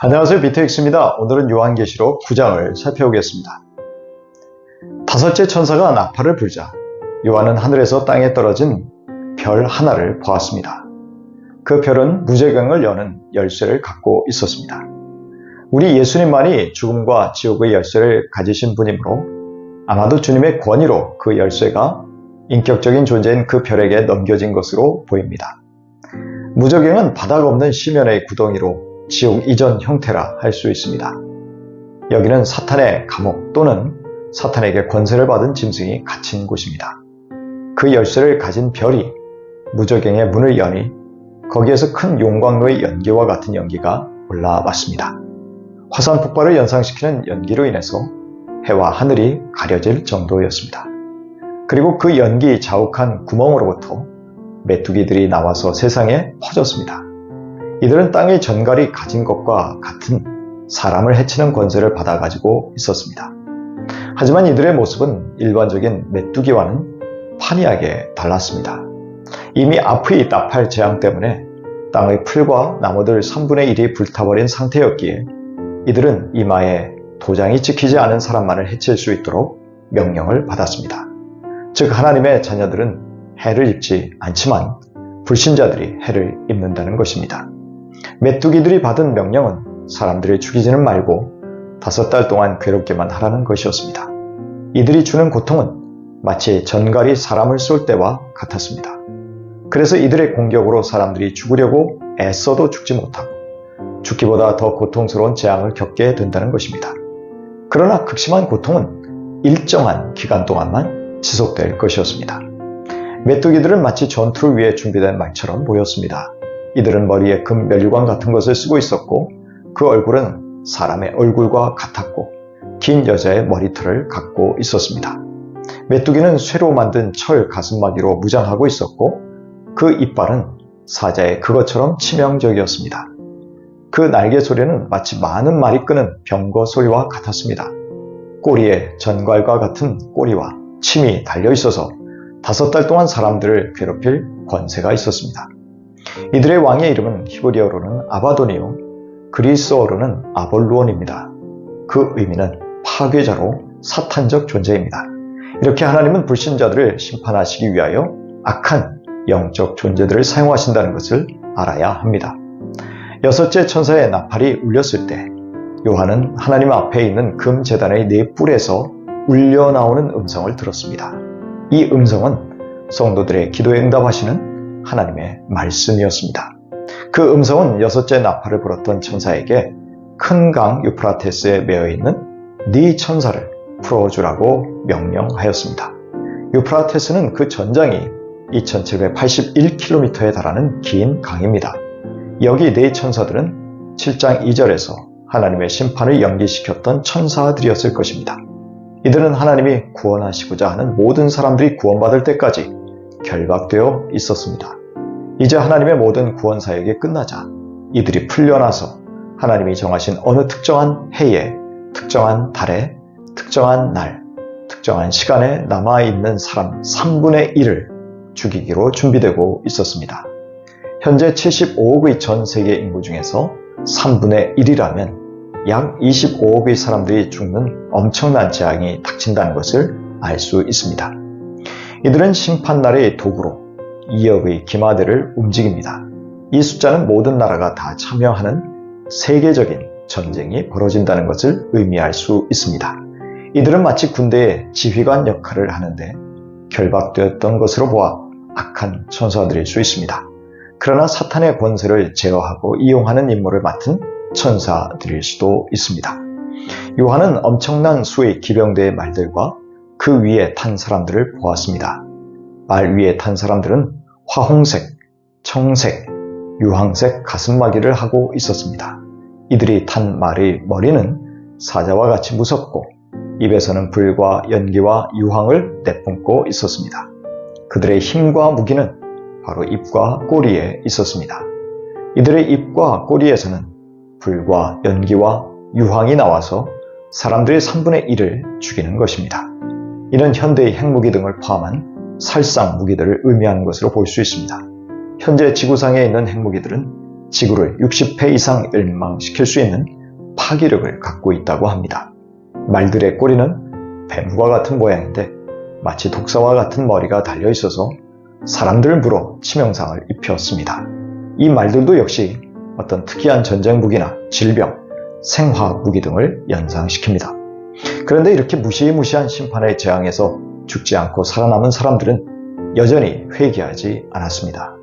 안녕하세요, 비트엑스입니다. 오늘은 요한계시록 9장을 살펴보겠습니다. 다섯째 천사가 나팔을 불자 요한은 하늘에서 땅에 떨어진 별 하나를 보았습니다. 그 별은 무저갱을 여는 열쇠를 갖고 있었습니다. 우리 예수님만이 죽음과 지옥의 열쇠를 가지신 분이므로 아마도 주님의 권위로 그 열쇠가 인격적인 존재인 그 별에게 넘겨진 것으로 보입니다. 무저갱은 바닥 없는 시면의 구덩이로 지옥 이전 형태라 할 수 있습니다. 여기는 사탄의 감옥 또는 사탄에게 권세를 받은 짐승이 갇힌 곳입니다. 그 열쇠를 가진 별이 무저갱의 문을 여니 거기에서 큰 용광로의 연기와 같은 연기가 올라왔습니다. 화산 폭발을 연상시키는 연기로 인해서 해와 하늘이 가려질 정도였습니다. 그리고 그 연기 자욱한 구멍으로부터 메뚜기들이 나와서 세상에 퍼졌습니다. 이들은 땅의 전갈이 가진 것과 같은 사람을 해치는 권세를 받아가지고 있었습니다. 하지만 이들의 모습은 일반적인 메뚜기와는 판이하게 달랐습니다. 이미 앞의 나팔 재앙 때문에 땅의 풀과 나무들 3분의 1이 불타버린 상태였기에 이들은 이마에 도장이 찍히지 않은 사람만을 해칠 수 있도록 명령을 받았습니다. 즉 하나님의 자녀들은 해를 입지 않지만 불신자들이 해를 입는다는 것입니다. 메뚜기들이 받은 명령은 사람들을 죽이지는 말고 5달 동안 괴롭게만 하라는 것이었습니다. 이들이 주는 고통은 마치 전갈이 사람을 쏠 때와 같았습니다. 그래서 이들의 공격으로 사람들이 죽으려고 애써도 죽지 못하고 죽기보다 더 고통스러운 재앙을 겪게 된다는 것입니다. 그러나 극심한 고통은 일정한 기간 동안만 지속될 것이었습니다. 메뚜기들은 마치 전투를 위해 준비된 말처럼 보였습니다. 이들은 머리에 금 멸류관 같은 것을 쓰고 있었고 그 얼굴은 사람의 얼굴과 같았고 긴 여자의 머리털을 갖고 있었습니다. 메뚜기는 쇠로 만든 철 가슴막이로 무장하고 있었고 그 이빨은 사자의 그것처럼 치명적이었습니다. 그 날개 소리는 마치 많은 말이 끄는 병거 소리와 같았습니다. 꼬리에 전갈과 같은 꼬리와 침이 달려있어서 5달 동안 사람들을 괴롭힐 권세가 있었습니다. 이들의 왕의 이름은 히브리어로는 아바돈이요 그리스어로는 아볼루온입니다. 그 의미는 파괴자로 사탄적 존재입니다. 이렇게 하나님은 불신자들을 심판하시기 위하여 악한 영적 존재들을 사용하신다는 것을 알아야 합니다. 6째 천사의 나팔이 울렸을 때 요한은 하나님 앞에 있는 금 제단의 4뿔에서 울려 나오는 음성을 들었습니다. 이 음성은 성도들의 기도에 응답하시는 하나님의 말씀이었습니다. 그 음성은 6째 나팔을 불었던 천사에게 큰 강 유프라테스에 매어있는 네 천사를 풀어주라고 명령하였습니다. 유프라테스는 그 전장이 2781km에 달하는 긴 강입니다. 여기 네 천사들은 7장 2절에서 하나님의 심판을 연기시켰던 천사들이었을 것입니다. 이들은 하나님이 구원하시고자 하는 모든 사람들이 구원받을 때까지 결박되어 있었습니다. 이제 하나님의 모든 구원 사역이 끝나자 이들이 풀려나서 하나님이 정하신 어느 특정한 해에, 특정한 달에, 특정한 날, 특정한 시간에 남아있는 사람 3분의 1을 죽이기로 준비되고 있었습니다. 현재 75억의 전 세계 인구 중에서 3분의 1이라면 약 25억의 사람들이 죽는 엄청난 재앙이 닥친다는 것을 알 수 있습니다. 이들은 심판날의 도구로 2억의 기마대를 움직입니다. 이 숫자는 모든 나라가 다 참여하는 세계적인 전쟁이 벌어진다는 것을 의미할 수 있습니다. 이들은 마치 군대의 지휘관 역할을 하는데 결박되었던 것으로 보아 악한 천사들일 수 있습니다. 그러나 사탄의 권세를 제어하고 이용하는 임무를 맡은 천사들일 수도 있습니다. 요한은 엄청난 수의 기병대의 말들과 그 위에 탄 사람들을 보았습니다. 말 위에 탄 사람들은 화홍색, 청색, 유황색 가슴마기를 하고 있었습니다. 이들이 탄 말의 머리는 사자와 같이 무섭고 입에서는 불과 연기와 유황을 내뿜고 있었습니다. 그들의 힘과 무기는 바로 입과 꼬리에 있었습니다. 이들의 입과 꼬리에서는 불과 연기와 유황이 나와서 사람들의 3분의 1을 죽이는 것입니다. 이는 현대의 핵무기 등을 포함한 살상 무기들을 의미하는 것으로 볼 수 있습니다. 현재 지구상에 있는 핵무기들은 지구를 60회 이상 멸망시킬 수 있는 파괴력을 갖고 있다고 합니다. 말들의 꼬리는 뱀과 같은 모양인데 마치 독사와 같은 머리가 달려 있어서 사람들을 물어 치명상을 입혔습니다. 이 말들도 역시 어떤 특이한 전쟁 무기나 질병, 생화학 무기 등을 연상시킵니다. 그런데 이렇게 무시무시한 심판의 재앙에서 죽지 않고 살아남은 사람들은 여전히 회개하지 않았습니다.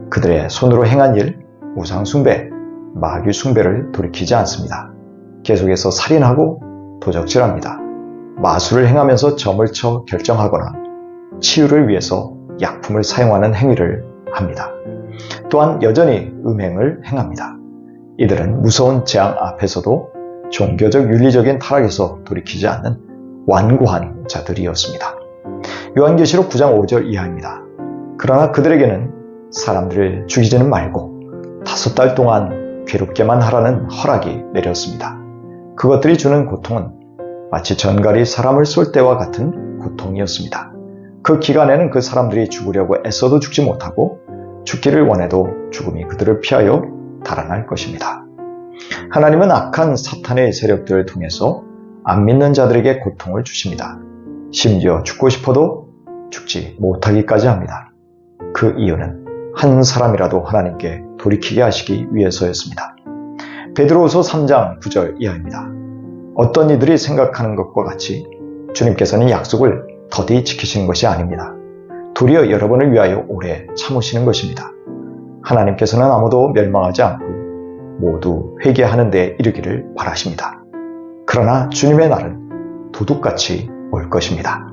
그들의 손으로 행한 일, 우상 숭배, 마귀 숭배를 돌이키지 않습니다. 계속해서 살인하고 도적질합니다. 마술을 행하면서 점을 쳐 결정하거나 치유를 위해서 약품을 사용하는 행위를 합니다. 또한 여전히 음행을 행합니다. 이들은 무서운 재앙 앞에서도 종교적 윤리적인 타락에서 돌이키지 않는 완고한 자들이었습니다. 요한계시록 9장 5절 이하입니다. 그러나 그들에게는 사람들을 죽이지는 말고 5달 동안 괴롭게만 하라는 허락이 내렸습니다. 그것들이 주는 고통은 마치 전갈이 사람을 쏠 때와 같은 고통이었습니다. 그 기간에는 그 사람들이 죽으려고 애써도 죽지 못하고 죽기를 원해도 죽음이 그들을 피하여 달아날 것입니다. 하나님은 악한 사탄의 세력들을 통해서 안 믿는 자들에게 고통을 주십니다. 심지어 죽고 싶어도 죽지 못하기까지 합니다. 그 이유는 한 사람이라도 하나님께 돌이키게 하시기 위해서였습니다. 베드로후서 3장 9절 이하입니다. 어떤 이들이 생각하는 것과 같이 주님께서는 약속을 더디 지키시는 것이 아닙니다. 도리어 여러분을 위하여 오래 참으시는 것입니다. 하나님께서는 아무도 멸망하지 않고 모두 회개하는 데 이르기를 바라십니다. 그러나 주님의 날은 도둑같이 올 것입니다.